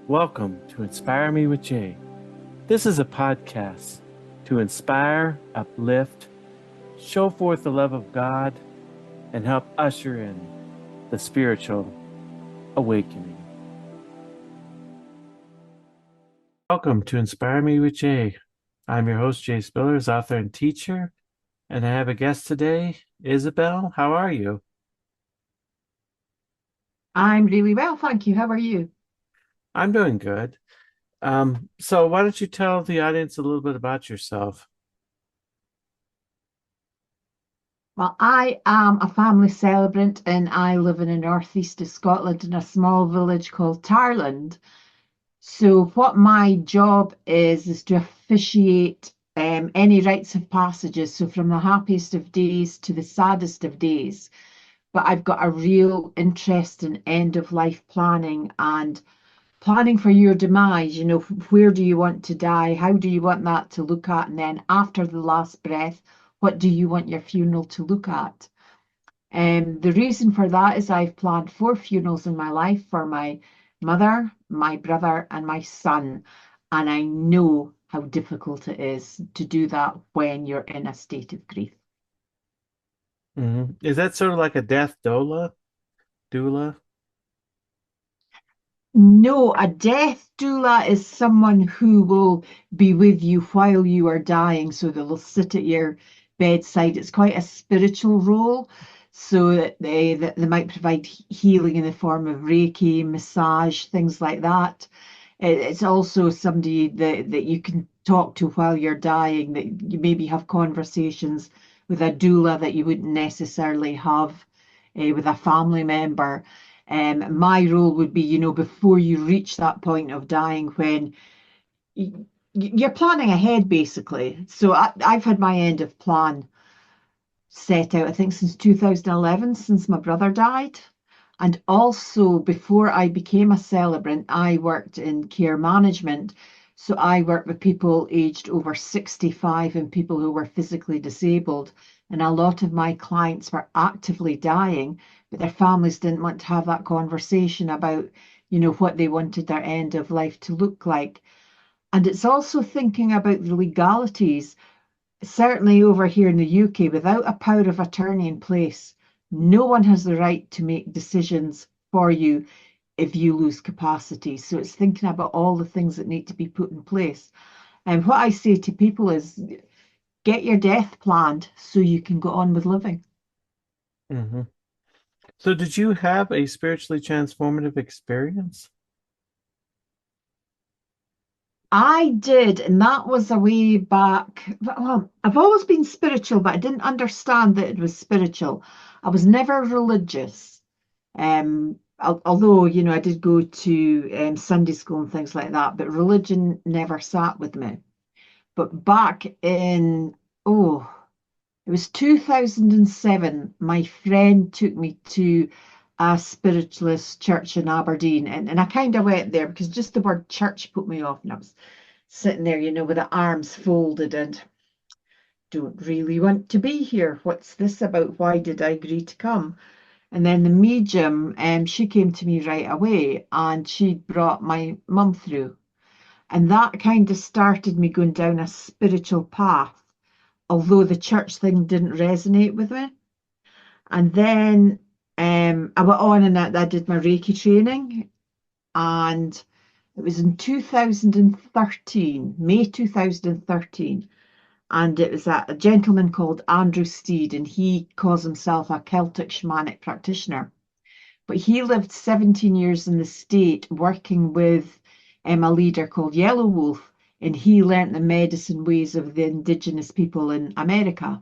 Welcome to Inspire Me with Jay. This is a podcast to inspire, uplift, show forth the love of God, and help usher in the spiritual awakening. Welcome to Inspire Me with Jay. I'm your host, Jay Spillers, author and teacher, and I have a guest today, Isabel. How are you? I'm really well, thank you. How are you? I'm doing good. So why don't you tell the audience a little bit about yourself? Well, I am a family celebrant and I live in the northeast of Scotland in a small village called Tarland. So, what my job is to officiate any rites of passages. So, from the happiest of days to the saddest of days. But I've got a real interest in end of life planning and planning for your demise. Where do you want to die? How do you want that to look at? And then after the last breath, what do you want your funeral to look at? The reason for that is I've planned 4 funerals in my life for my mother, my brother, and my son. And I know how difficult it is to do that when you're in a state of grief. Is that sort of like a death doula? Doula? No, a death doula is someone who will be with you while you are dying. So they'll sit at your bedside. It's quite a spiritual role. So that they might provide healing in the form of Reiki, massage, things like that. It's also somebody that you can talk to while you're dying, that you maybe have conversations with a doula that you wouldn't necessarily have with a family member. My role would be, before you reach that point of dying when you're planning ahead, basically. So I've had my end of plan set out, I think, since 2011, since my brother died. And also, before I became a celebrant, I worked in care management. So I worked with people aged over 65 and people who were physically disabled. And a lot of my clients were actively dying, but their families didn't want to have that conversation about, what they wanted their end of life to look like. And it's also thinking about the legalities. Certainly over here in the UK, without a power of attorney in place, no one has the right to make decisions for you if you lose capacity. So it's thinking about all the things that need to be put in place. And what I say to people is get your death planned so you can go on with living. Hmm. So, did you have a spiritually transformative experience? I did, and that was a way back. Well, I've always been spiritual, but I didn't understand that it was spiritual. I was never religious. Although, I did go to Sunday school and things like that, but religion never sat with me. But back in, oh, it was 2007, my friend took me to a spiritualist church in Aberdeen. And I kind of went there because just the word church put me off. And I was sitting there, with the arms folded and don't really want to be here. What's this about? Why did I agree to come? And then the medium, she came to me right away and she brought my mum through. And that kind of started me going down a spiritual path, although the church thing didn't resonate with me. And then I went on and I did my Reiki training. And it was in 2013, May 2013. And it was a gentleman called Andrew Steed, and he calls himself a Celtic shamanic practitioner. But he lived 17 years in the state working with a leader called Yellow Wolf, and he learnt the medicine ways of the indigenous people in America.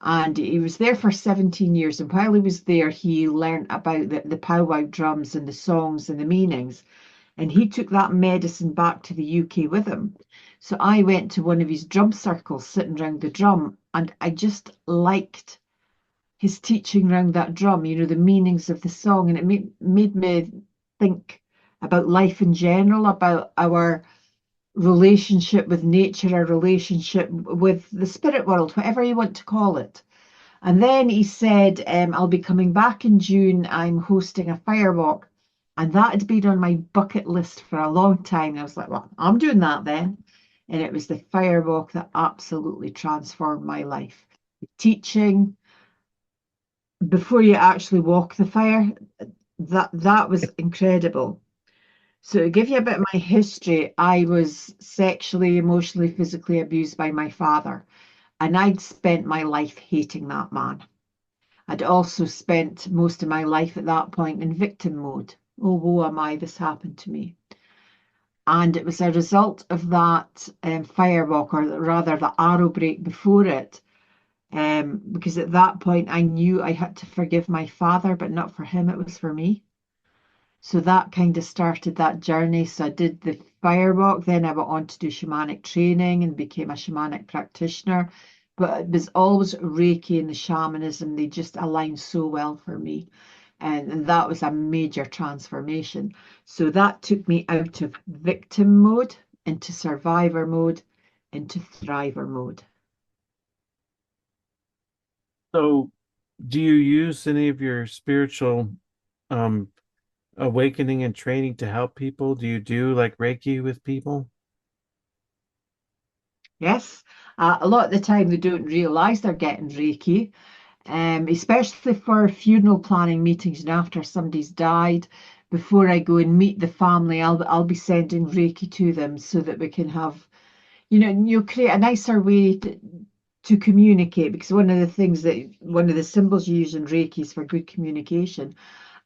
And he was there for 17 years. And while he was there, he learnt about the powwow drums and the songs and the meanings. And he took that medicine back to the UK with him. So I went to one of his drum circles sitting around the drum, and I just liked his teaching around that drum, the meanings of the song. And it made me think about life in general, about our relationship with nature, our relationship with the spirit world, whatever you want to call it. And then he said, I'll be coming back in June. I'm hosting a fire walk And that had been on my bucket list for a long time. And I was like, well, I'm doing that then. And it was the fire walk that absolutely transformed my life. The teaching, before you actually walk the fire, that was incredible. So to give you a bit of my history, I was sexually, emotionally, physically abused by my father, and I'd spent my life hating that man. I'd also spent most of my life at that point in victim mode. Oh, woe am I, this happened to me. And it was a result of that firewalk, or rather the arrow break before it, because at that point I knew I had to forgive my father, but not for him, it was for me. So that kind of started that journey. So I did the firewalk, then I went on to do shamanic training and became a shamanic practitioner. But it was always Reiki and the shamanism, they just aligned so well for me. And that was a major transformation. So that took me out of victim mode into survivor mode, into thriver mode. So, do you use any of your spiritual um awakening and training to help people? Do you do like Reiki with people? Yes, a lot of the time they don't realize they're getting Reiki, especially for funeral planning meetings and after somebody's died. Before I go and meet the family, I'll be sending Reiki to them so that we can have, you'll create a nicer way to communicate, because one of the symbols you use in Reiki is for good communication.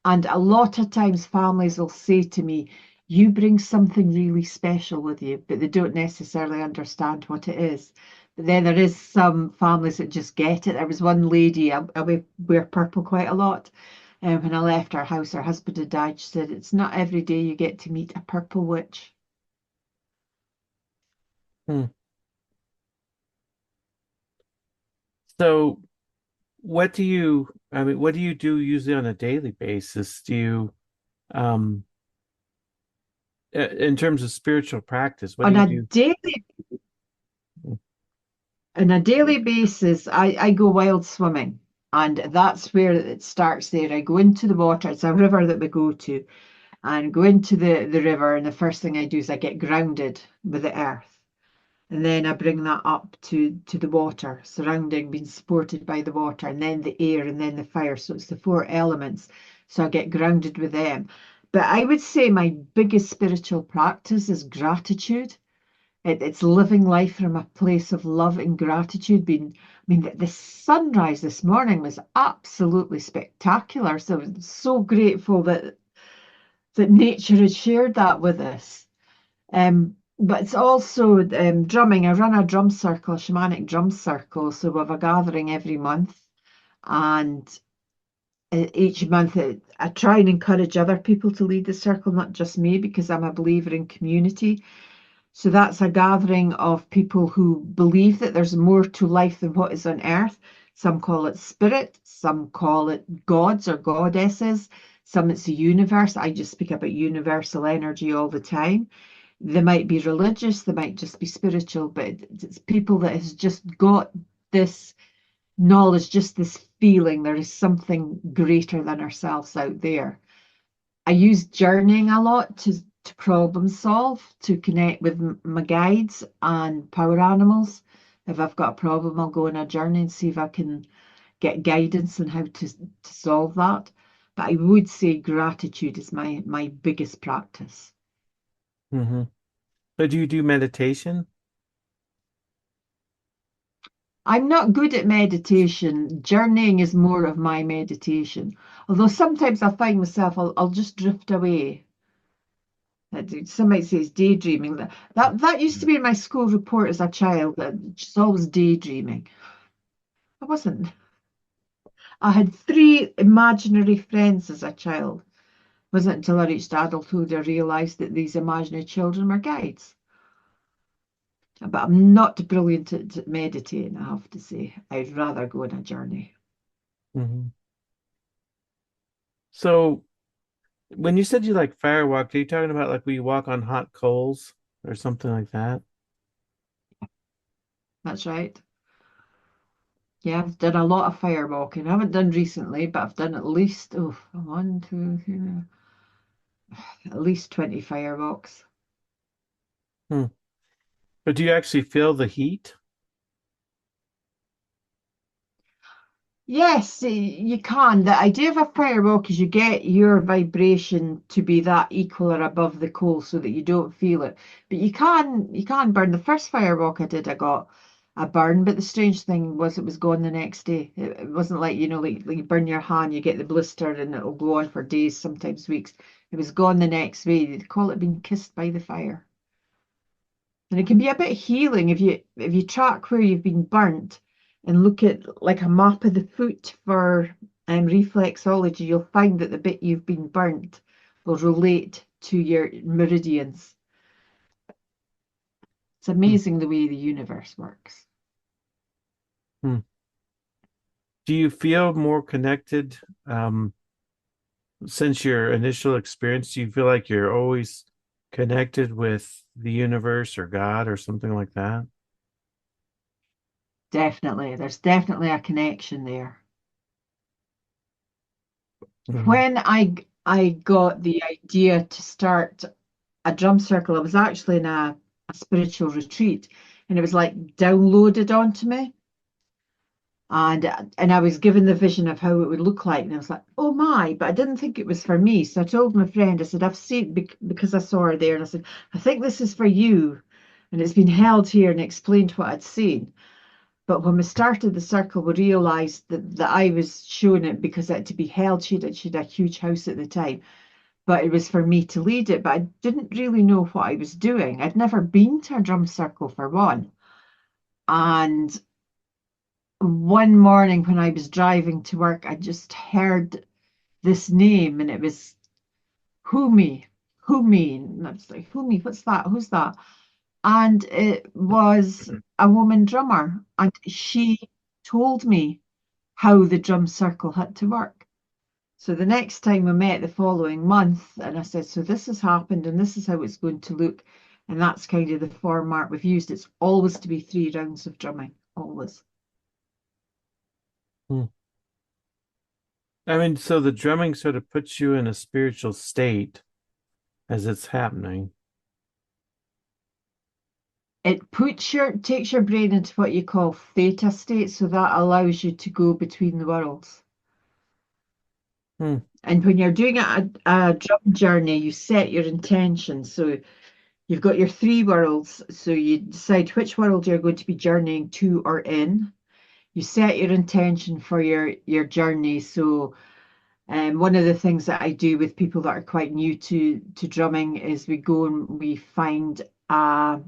And a lot of times families will say to me, you bring something really special with you, but they don't necessarily understand what it is. But then there is some families that just get it. There was one lady, I wear purple quite a lot. And when I left her house, her husband had died. She said, it's not every day you get to meet a purple witch. Hmm. So, what do you do usually on a daily basis? Do you um in terms of spiritual practice, what do On you a do? daily on a daily basis, I go wild swimming. And that's where it starts there. I go into the water. It's a river that we go to, and go into the river. And the first thing I do is I get grounded with the earth. And then I bring that up to the water, surrounding, being supported by the water, and then the air, and then the fire. So it's the four elements. So I get grounded with them. But I would say my biggest spiritual practice is gratitude. It's living life from a place of love and gratitude. The sunrise this morning was absolutely spectacular. So I'm so grateful that nature had shared that with us. But it's also drumming. I run a drum circle, a shamanic drum circle. So we have a gathering every month. And each month I try and encourage other people to lead the circle, not just me, because I'm a believer in community. So that's a gathering of people who believe that there's more to life than what is on earth. Some call it spirit, some call it gods or goddesses, some it's the universe. I just speak about universal energy all the time. They might be religious, they might just be spiritual, but it's people that has just got this knowledge, just this feeling there is something greater than ourselves out there. I use journeying a lot to problem solve, to connect with my guides and power animals. If I've got a problem, I'll go on a journey and see if I can get guidance on how to solve that. But I would say gratitude is my biggest practice. Hmm. So do you do meditation? I'm not good at meditation. Journeying is more of my meditation. Although sometimes I find myself, I'll just drift away. Some might say it's daydreaming. That used to be in my school report as a child. That just always daydreaming. I wasn't. I had three imaginary friends as a child. It wasn't until I reached adulthood I realised that these imaginary children were guides. But I'm not brilliant at meditating, I have to say. I'd rather go on a journey. Hmm. So when you said you like firewalk, are you talking about like we walk on hot coals or something like that? That's right. Yeah, I've done a lot of fire walking. I haven't done recently, but I've done at least one, two, three. at least 20 firewalks. Hmm. But do you actually feel the heat? Yes, you can. The idea of a firewalk is you get your vibration to be that equal or above the coal so that you don't feel it. But you can burn. The first firewalk I did, I got a burn, but the strange thing was it was gone the next day. It wasn't like, like you burn your hand, you get the blister and it'll go on for days, sometimes weeks. It was gone the next day. They call it being kissed by the fire. And it can be a bit healing if you track where you've been burnt and look at like a map of the foot for reflexology, you'll find that the bit you've been burnt will relate to your meridians. It's Hmm. amazing the way the universe works. Hmm. Do you feel more connected since your initial experience? Do you feel like you're always connected with the universe or God or something like that? Definitely. There's definitely a connection there. Mhm. When I got the idea to start a drum circle, I was actually in a spiritual retreat and it was like downloaded onto me. And I was given the vision of how it would look like, and I was like, "Oh my!" But I didn't think it was for me. So I told my friend, I said, "I've seen because I saw her there," and I said, "I think this is for you." And it's been held here and explained what I'd seen. But when we started the circle, we realised that I was showing it because it had to be held. She had a huge house at the time, but it was for me to lead it. But I didn't really know what I was doing. I'd never been to a drum circle for one, and one morning when I was driving to work, I just heard this name and it was Humi, Humi. And I was like, Humi, what's that? Who's that? And it was a woman drummer. And she told me how the drum circle had to work. So the next time we met the following month, and I said, so this has happened and this is how it's going to look. And that's kind of the format we've used. It's always to be 3 rounds of drumming, always. Hmm. I mean, so the drumming sort of puts you in a spiritual state as it's happening. It takes your brain into what you call theta state, so that allows you to go between the worlds. Hmm. And when you're doing a drum journey, you set your intention. So you've got your 3 worlds. So you decide which world you're going to be journeying to or in. You set your intention for your journey. So one of the things that I do with people that are quite new to drumming is we go and we find a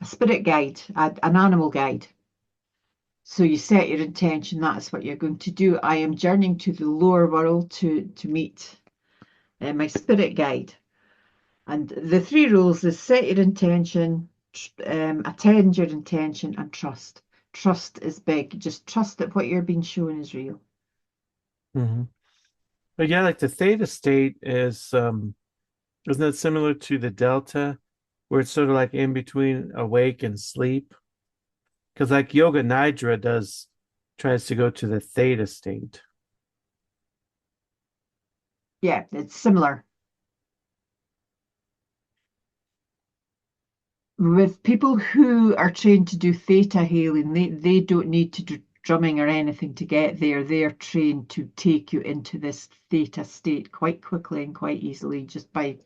spirit guide, an animal guide. So you set your intention, that's what you're going to do. I am journeying to the lower world to meet my spirit guide. And the 3 rules is set your intention, attend your intention, and trust. Trust is big. Just trust that what you're being shown is real. Mhm. But yeah, like the theta state is isn't that similar to the delta, where it's sort of like in between awake and sleep? Because like yoga nidra does tries to go to the theta state. Yeah, it's similar. With people who are trained to do theta healing, they don't need to do drumming or anything to get there. They are trained to take you into this theta state quite quickly and quite easily just by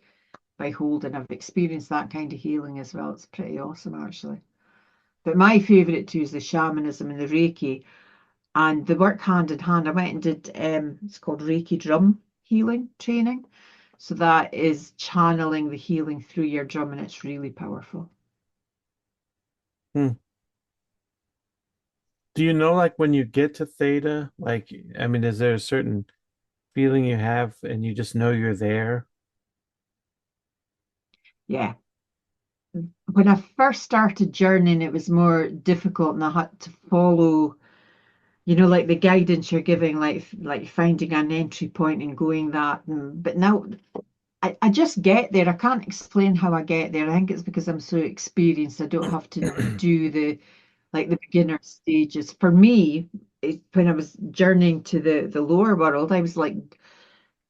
holding. I've experienced that kind of healing as well. It's pretty awesome actually. But my favorite too is the shamanism and the Reiki, and they work hand in hand. I went and did it's called Reiki drum healing training. So that is channeling the healing through your drum, and it's really powerful. Hmm. Do you know like when you get to theta, like I mean, is there a certain feeling you have and you just know you're there? Yeah. When I first started journeying, it was more difficult and I had to follow, like the guidance you're giving, like finding an entry point and going that. But now I just get there. I can't explain how I get there. I think it's because I'm so experienced. I don't have to do the beginner stages. For me, when I was journeying to the lower world, I was like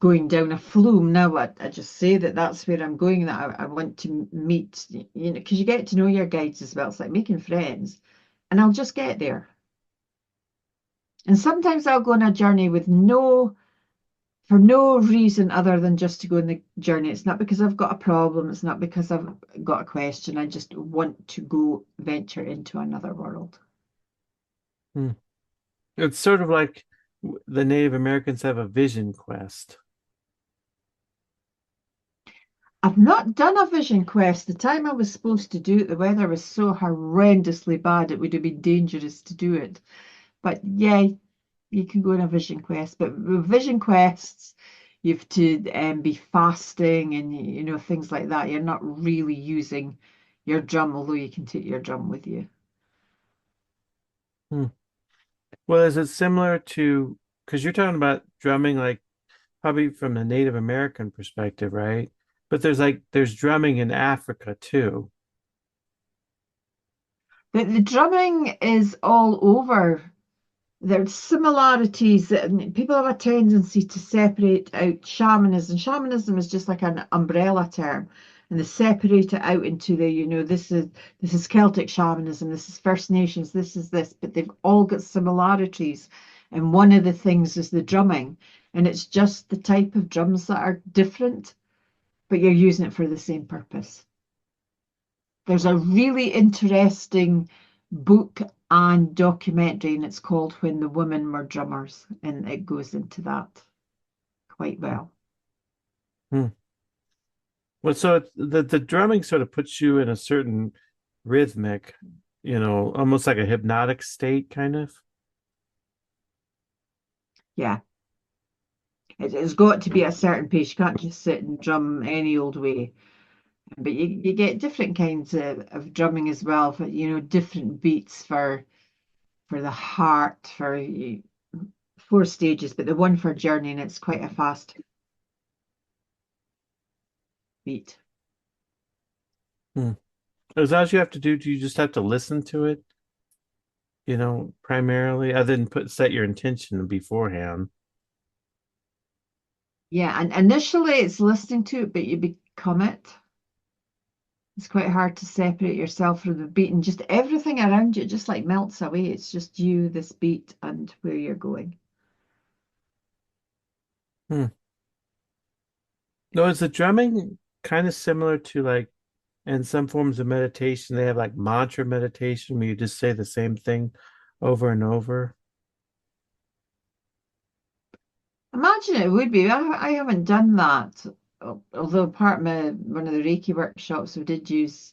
going down a flume. Now I just say that that's where I'm going, that I want to meet, because you get to know your guides as well. It's like making friends, and I'll just get there. And sometimes I'll go on a journey for no reason other than just to go on the journey. It's not because I've got a problem. It's not because I've got a question. I just want to go venture into another world. Hmm. It's sort of like the Native Americans have a vision quest. I've not done a vision quest. The time I was supposed to do it, the weather was so horrendously bad, it would have been dangerous to do it. But yeah, you can go on a vision quest. But with vision quests, you have to be fasting and things like that. You're not really using your drum, although you can take your drum with you. Hmm. Well, is it similar to, because you're talking about drumming like probably from the Native American perspective, right? But there's drumming in Africa too. The drumming is all over. There's similarities. People have a tendency to separate out shamanism. Shamanism is just like an umbrella term, and they separate it out into this is Celtic shamanism, this is First Nations, this is this, but they've all got similarities. And one of the things is the drumming, and it's just the type of drums that are different, but you're using it for the same purpose. There's a really interesting book and documentary, and it's called When the Women Were Drummers, and it goes into that quite well. Hmm. Well, so the drumming sort of puts you in a certain rhythmic, almost like a hypnotic state, kind of. Yeah, it's got to be a certain pace. You can't just sit and drum any old way. But you get different kinds of drumming as well, for different beats for the heart, for four stages, but the one for journeying, it's quite a fast beat. Hmm. Is that all you have to do? Do you just have to listen to it, primarily, other than set your intention beforehand? Yeah, and initially it's listening to it, but you become it. It's quite hard to separate yourself from the beat, and just everything around you just like melts away. It's just you, this beat, and where you're going. Hmm. No, is the drumming kind of similar to like in some forms of meditation, they have like mantra meditation where you just say the same thing over and over? Imagine it would be. I haven't done that. Although part of one of the Reiki workshops we did use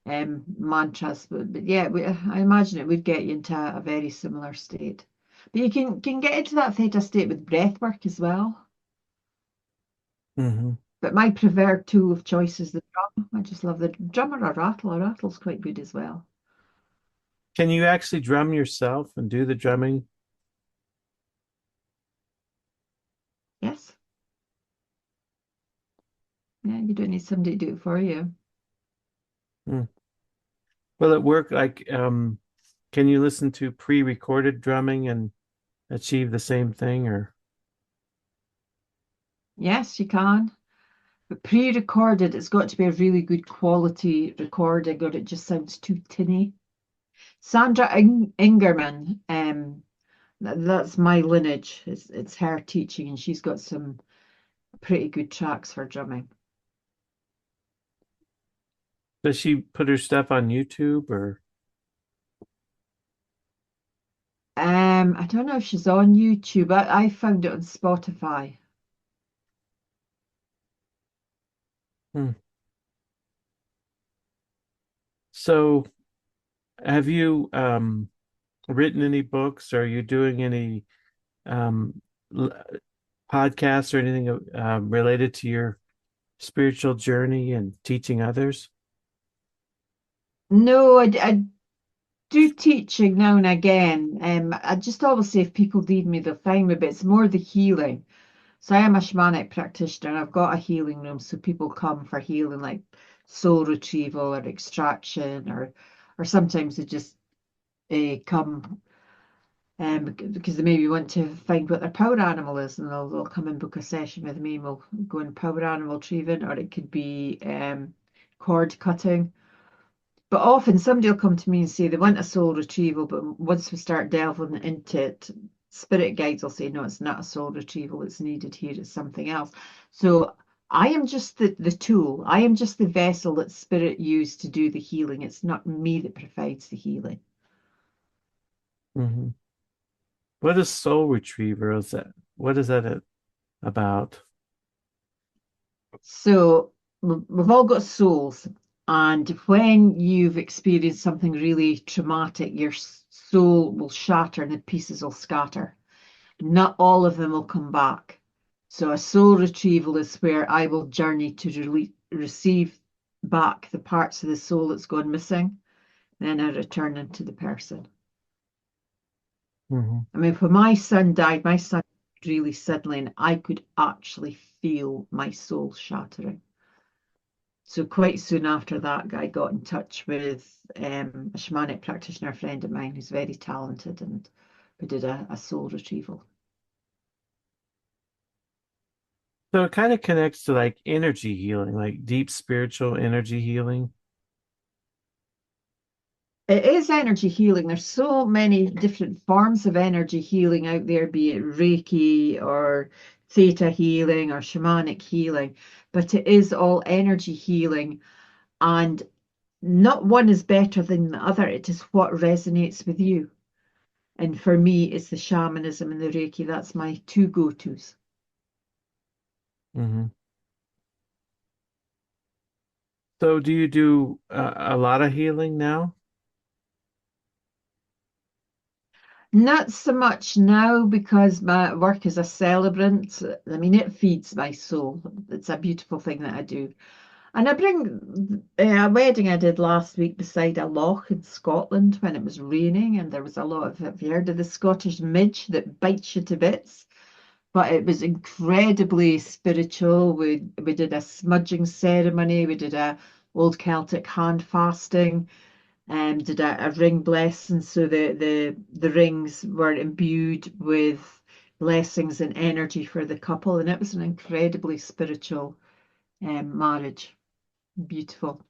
mantras, but yeah, I imagine it would get you into a very similar state. But you can get into that theta state with breath work as well. Hmm. But my preferred tool of choice is the drum. I just love the drum or a rattle. A rattle's quite good as well. Can you actually drum yourself and do the drumming? Yes. Yeah, you don't need somebody to do it for you. Hmm. Will it work like can you listen to pre-recorded drumming and achieve the same thing or Yes, you can. But pre-recorded, it's got to be a really good quality recording, or it just sounds too tinny. Sandra Ingerman, that's my lineage. It's her teaching, and she's got some pretty good tracks for drumming. does she put her stuff on YouTube or I don't know if she's on YouTube. I found it on Spotify. hmm. So have you written any books? Are you doing any um l- podcasts or anything related to your spiritual journey and teaching others? No, I do teaching now and again. I just always say if people need me, they'll find me, but it's more the healing. So I am a shamanic practitioner, and I've got a healing room, so people come for healing, like soul retrieval or extraction, or sometimes they just come because they maybe want to find what their power animal is, and they'll come and book a session with me, and we'll go in power animal retrieving, or it could be cord cutting. But often somebody will come to me and say they want a soul retrieval, but once we start delving into it, spirit guides will say, no, it's not a soul retrieval, it's needed here, it's something else. So I am just the tool. I am just the vessel that spirit used to do the healing. It's not me that provides the healing. Hmm. What is soul retriever? Is that what is that about? So we've all got souls, and when you've experienced something really traumatic, your soul will shatter and the pieces will scatter. Not all of them will come back. So a soul retrieval is where I will journey to receive back the parts of the soul that's gone missing, then I return them to the person. Hmm. I mean, when my son died, my son really suddenly, and I could actually feel my soul shattering. So quite soon after that, I got in touch with a shamanic practitioner friend of mine who's very talented, and we did a soul retrieval. So it kind of connects to like energy healing, like deep spiritual energy healing. It is energy healing. There's so many different forms of energy healing out there, be it Reiki or theta healing or shamanic healing, but it is all energy healing, and not one is better than the other. It is what resonates with you. And for me, it's the shamanism and the Reiki. That's my two go-tos. Hmm. So do you do a lot of healing now? Not so much now because my work is a celebrant. I mean, it feeds my soul. It's a beautiful thing that I do. And I bring a wedding I did last week beside a loch in Scotland when it was raining, and there was a lot of, have you heard of the Scottish midge that bites you to bits? But it was incredibly spiritual. We did a smudging ceremony, we did a old Celtic hand fasting, and did a ring blessing. So the rings were imbued with blessings and energy for the couple, and it was an incredibly spiritual marriage. Beautiful.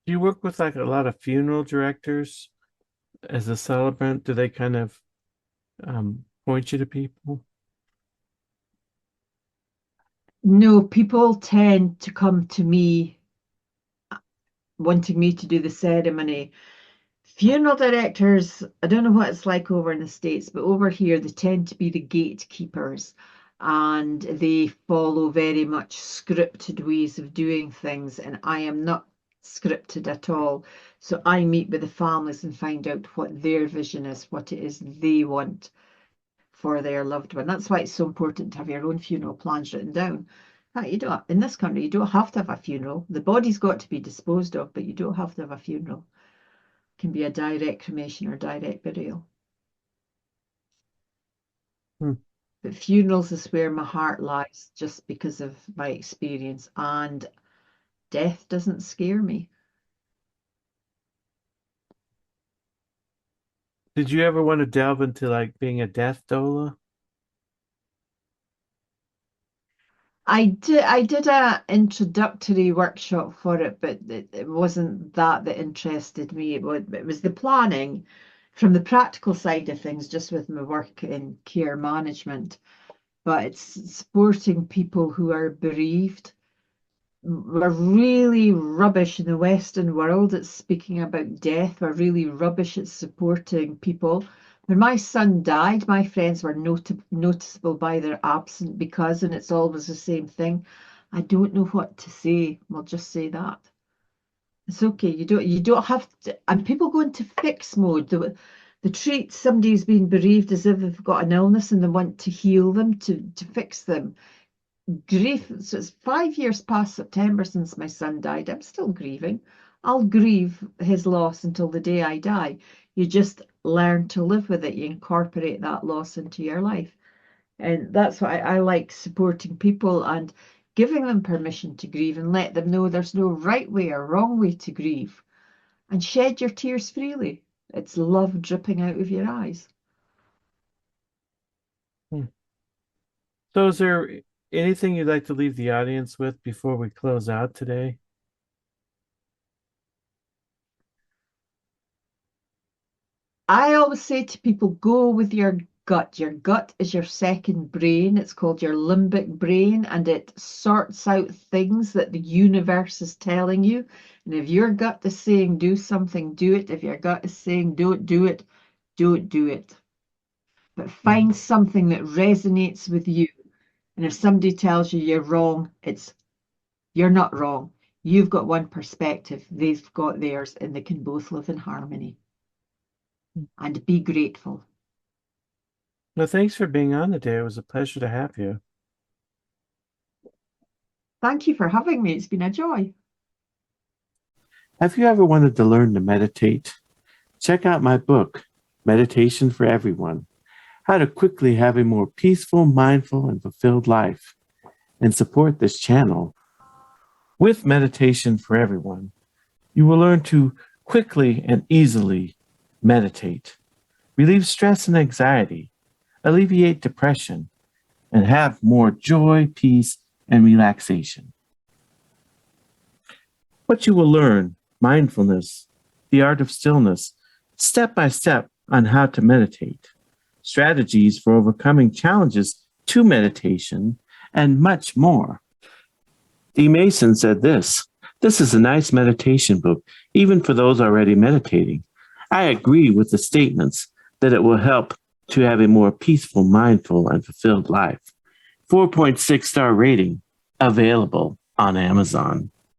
Do you work with like a lot of funeral directors as a celebrant? Do they kind of point you to people? No, people tend to come to me wanting me to do the ceremony. Funeral directors, I don't know what it's like over in the States, but over here they tend to be the gatekeepers, and they follow very much scripted ways of doing things. And I am not scripted at all. So I meet with the families and find out what their vision is, what it is they want for their loved one. That's why it's so important to have your own funeral plans written down. You don't, in this country, you don't have to have a funeral. The body's got to be disposed of, but you don't have to have a funeral. It can be a direct cremation or direct burial. Hmm. But funerals is where my heart lies just because of my experience, and death doesn't scare me. Did you ever want to delve into like being a death doula? I did a introductory workshop for it, but it wasn't that interested me. It was the planning from the practical side of things, just with my work in care management. But it's supporting people who are bereaved. We're really rubbish in the Western world at speaking about death. We're really rubbish at supporting people. When my son died, my friends were noticeable by their absent because, and it's always the same thing. I don't know what to say. We'll just say that. It's okay. You don't have to, and people go into fix mode. They treat somebody who's been bereaved as if they've got an illness and they want to heal them, to fix them. Grief. So it's 5 years past September since my son died. I'm still grieving. I'll grieve his loss until the day I die. You just learn to live with it. You incorporate that loss into your life. And that's why I like supporting people and giving them permission to grieve and let them know there's no right way or wrong way to grieve, and shed your tears freely. It's love dripping out of your eyes. Hmm. So is there anything you'd like to leave the audience with before we close out today? I always say to people, go with your gut. Your gut is your second brain. It's called your limbic brain, and it sorts out things that the universe is telling you. And if your gut is saying do something, do it. If your gut is saying don't do it, don't do it. But find something that resonates with you. And if somebody tells you you're wrong, it's you're not wrong. You've got one perspective, they've got theirs, and they can both live in harmony. And be grateful. Well, thanks for being on today. It was a pleasure to have you. Thank you for having me. It's been a joy. Have you ever wanted to learn to meditate? Check out my book, Meditation for Everyone: How to Quickly Have a More Peaceful, Mindful, and Fulfilled Life, and support this channel. With Meditation for Everyone, you will learn to quickly and easily meditate, relieve stress and anxiety, alleviate depression, and have more joy, peace, and relaxation. What you will learn: mindfulness, the art of stillness, step by step on how to meditate, strategies for overcoming challenges to meditation, and much more. D. Mason said this is a nice meditation book, even for those already meditating. I agree with the statements that it will help to have a more peaceful, mindful, and fulfilled life. 4.6 star rating, available on Amazon.